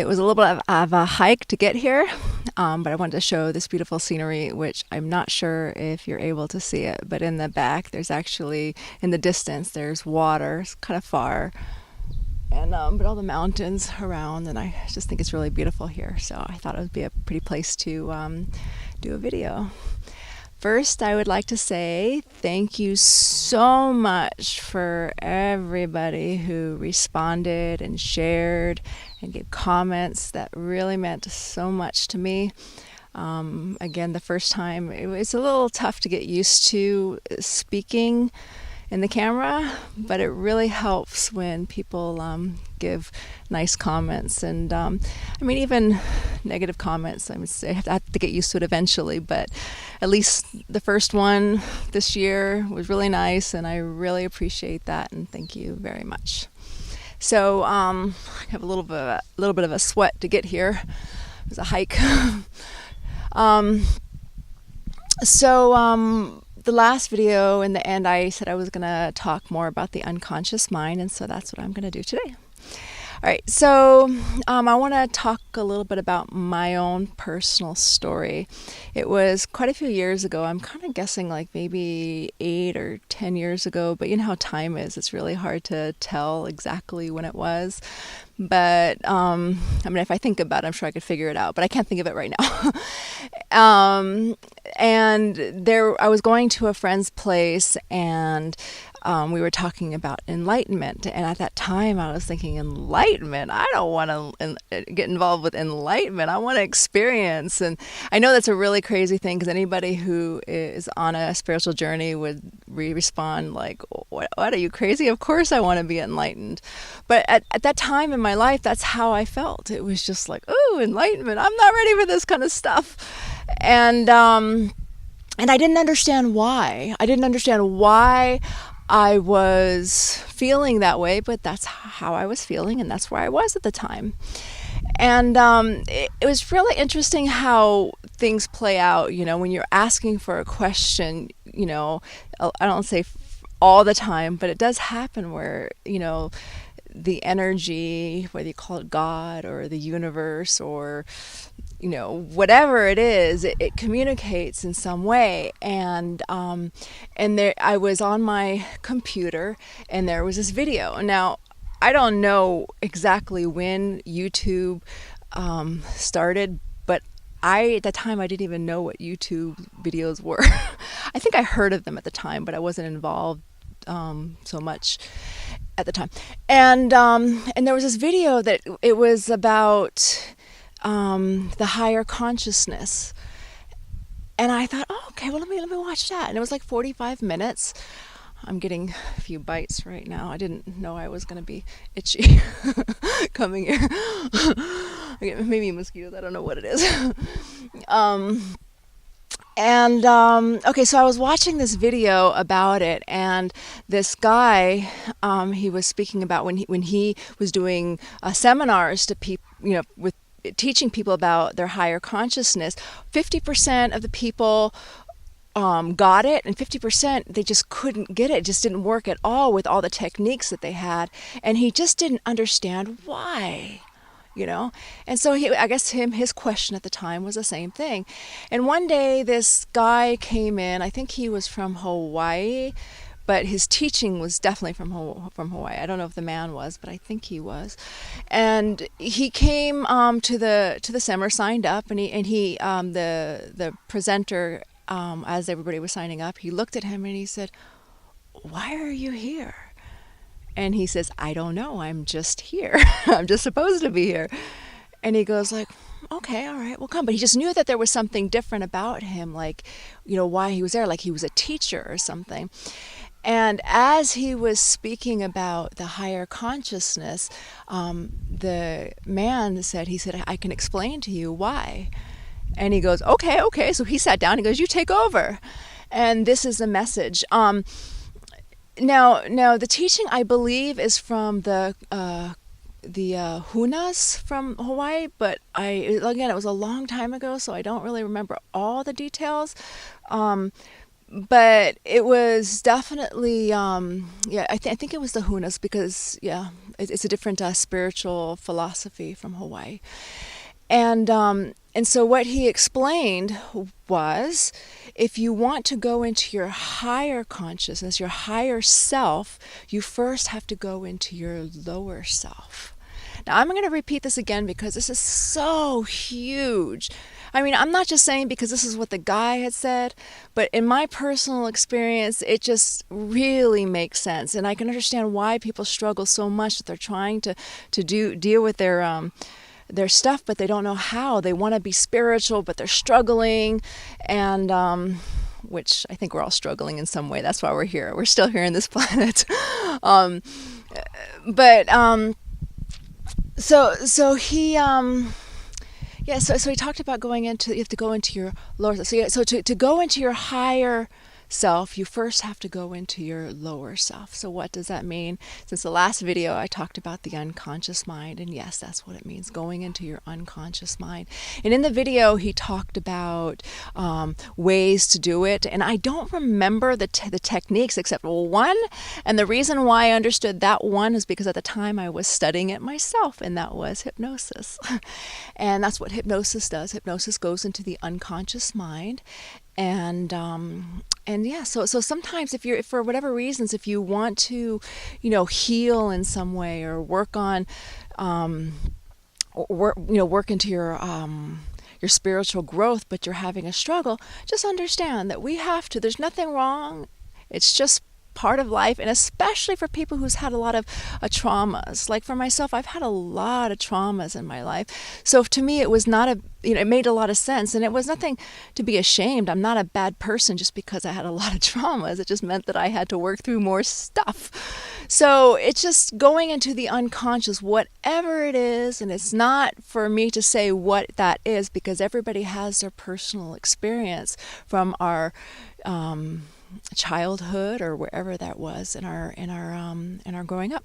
It was a little bit of a hike to get here, but I wanted to show this beautiful scenery, which I'm not sure if you're able to see it, but in the back, there's actually, in the distance, there's water. It's kind of far, and but all the mountains around, and I just think it's really beautiful here, so I thought it would be a pretty place to do a video. First, I would like to say thank you so much for everybody who responded and shared and gave comments. That really meant so much to me. Again, the first time, it was a little tough to get used to speaking in the camera, but it really helps when people give nice comments, and I mean, even negative comments, I would say I have to get used to it eventually, but at least the first one this year was really nice, and I really appreciate that, and thank you very much. So I have a little bit of a sweat to get here. It was a hike. The last video, in the end, I said I was going to talk more about the unconscious mind, and so that's what I'm going to do today. All right, so I want to talk a little bit about my own personal story. It was quite a few years ago. I'm kind of guessing like maybe 8 or 10 years ago, but you know how time is. It's really hard to tell exactly when it was. But I mean, if I think about it, I'm sure I could figure it out, but I can't think of it right now. And I was going to a friend's place, and we were talking about enlightenment. And at that time, I was thinking, enlightenment? I don't want to get involved with enlightenment. I want to experience. And I know that's a really crazy thing, because anybody who is on a spiritual journey would respond like, what are you, crazy? Of course I want to be enlightened. But at that time in my life, that's how I felt. It was just like, oh, enlightenment. I'm not ready for this kind of stuff. And I didn't understand why. I didn't understand why I was feeling that way, but that's how I was feeling, and that's where I was at the time. And it was really interesting how things play out, you know, when you're asking for a question, you know, I don't say all the time, but it does happen where, you know, the energy, whether you call it God or the universe or, you know, whatever it is, it communicates in some way. And there, I was on my computer, and there was this video. Now, I don't know exactly when YouTube started, but at the time, I didn't even know what YouTube videos were. I think I heard of them at the time, but I wasn't involved so much at the time. And there was this video that it was about the higher consciousness, and I thought, oh, okay, well, let me watch that. And it was like 45 minutes. I'm getting a few bites right now. I didn't know I was going to be itchy coming here. Maybe mosquitoes. I don't know what it is. Okay, so I was watching this video about it, and this guy, he was speaking about when he was doing seminars to people, you know, with teaching people about their higher consciousness. 50% of the people got it, and 50% they just couldn't get it. It just didn't work at all with all the techniques that they had, and he just didn't understand why. You know, and so I guess his question at the time was the same thing. And one day this guy came in. I think he was from Hawaii, but his teaching was definitely from Hawaii. I don't know if the man was, but I think he was. And he came to the seminar, signed up, and he the presenter, as everybody was signing up, he looked at him and he said, "Why are you here?" And he says, "I don't know, I'm just here. I'm just supposed to be here." And he goes like, "Okay, all right, well, come." But he just knew that there was something different about him, like, you know, why he was there, like he was a teacher or something. And as he was speaking about the higher consciousness, the man said, "I can explain to you why." And he goes, okay. So he sat down, he goes, "You take over." And this is the message. Now, the teaching, I believe, is from the Hunas from Hawaii, but again, it was a long time ago, so I don't really remember all the details. But it was definitely, yeah, I think it was the Hunas because, yeah, it's a different spiritual philosophy from Hawaii. And so what he explained was, if you want to go into your higher consciousness, your higher self, you first have to go into your lower self. Now, I'm going to repeat this again because this is so huge. I mean, I'm not just saying because this is what the guy had said, but in my personal experience, it just really makes sense. And I can understand why people struggle so much that they're trying to deal with their stuff, but they don't know how. They want to be spiritual, but they're struggling, and which I think we're all struggling in some way. That's why we're here. We're still here on this planet. But so he yeah, so he talked about going into, you have to go into your lower self. So, yeah, so to go into your higher self, you first have to go into your lower self. So what does that mean? Since the last video, I talked about the unconscious mind, and yes, that's what it means, going into your unconscious mind. And in the video, he talked about ways to do it, and I don't remember the techniques except one, and the reason why I understood that one is because at the time I was studying it myself, and that was hypnosis. And that's what hypnosis does. Hypnosis goes into the unconscious mind. And yeah, so sometimes if for whatever reasons, if you want to, heal in some way or work on, work into your spiritual growth, but you're having a struggle, just understand that we have to. There's nothing wrong. It's just part of life, and especially for people who's had a lot of traumas. Like for myself, I've had a lot of traumas in my life. So to me, it was not it made a lot of sense, and it was nothing to be ashamed. I'm not a bad person just because I had a lot of traumas. It just meant that I had to work through more stuff. So it's just going into the unconscious, whatever it is, and it's not for me to say what that is because everybody has their personal experience from our childhood or wherever that was in our growing up.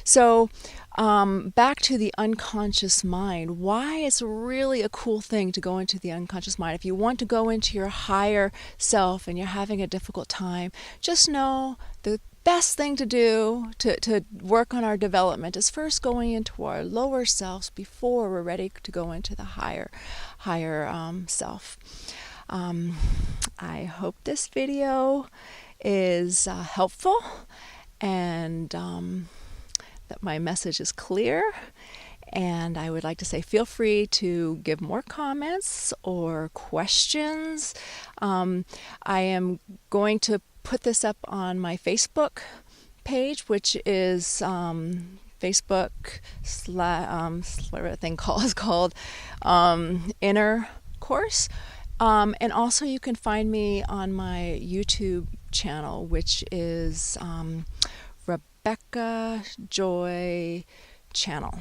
So back to the unconscious mind. Why it's really a cool thing to go into the unconscious mind. If you want to go into your higher self and you're having a difficult time, just know the best thing to do to work on our development is first going into our lower selves before we're ready to go into the higher self. I hope this video is helpful and that my message is clear. And I would like to say feel free to give more comments or questions. I am going to put this up on my Facebook page, which is Facebook whatever that thing is called, InnerCourse. And also you can find me on my YouTube channel, which is Rebecca Joy Channel.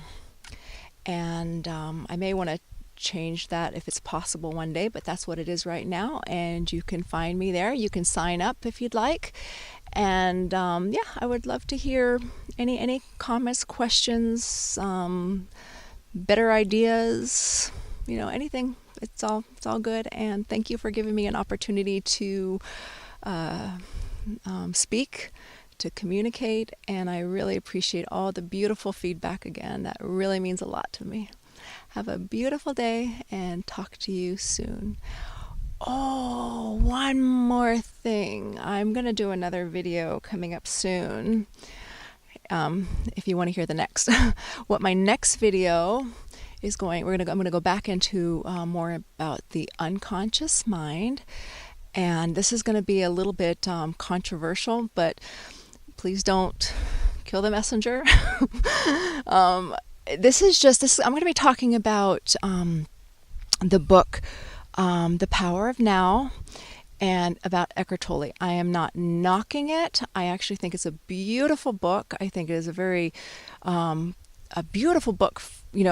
And I may want to change that if it's possible one day, but that's what it is right now. And you can find me there. You can sign up if you'd like. And yeah, I would love to hear any comments, questions, better ideas, anything. It's all good, and thank you for giving me an opportunity to speak, to communicate, and I really appreciate all the beautiful feedback again. That really means a lot to me. Have a beautiful day, and talk to you soon. Oh, one more thing. I'm going to do another video coming up soon, if you want to hear the next. What my next video is I'm going to go back into more about the unconscious mind, and this is going to be a little bit controversial, but please don't kill the messenger. I'm going to be talking about the book The Power of Now, and about Eckhart Tolle. I am not knocking it. I actually think it's a beautiful book. I think it is a beautiful book,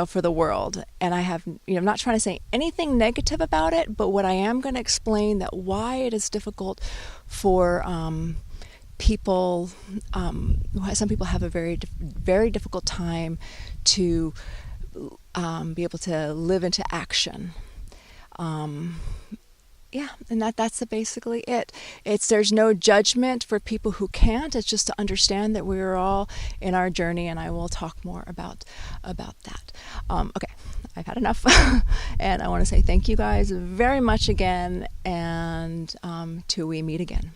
for the world. And I have, I'm not trying to say anything negative about it, but what I am going to explain that why it is difficult for people, some people have a very, very difficult time to be able to live into action. Yeah, and that's basically it. There's no judgment for people who can't. It's just to understand that we're all in our journey, and I will talk more about that. Okay, I've had enough, and I want to say thank you guys very much again, and till we meet again.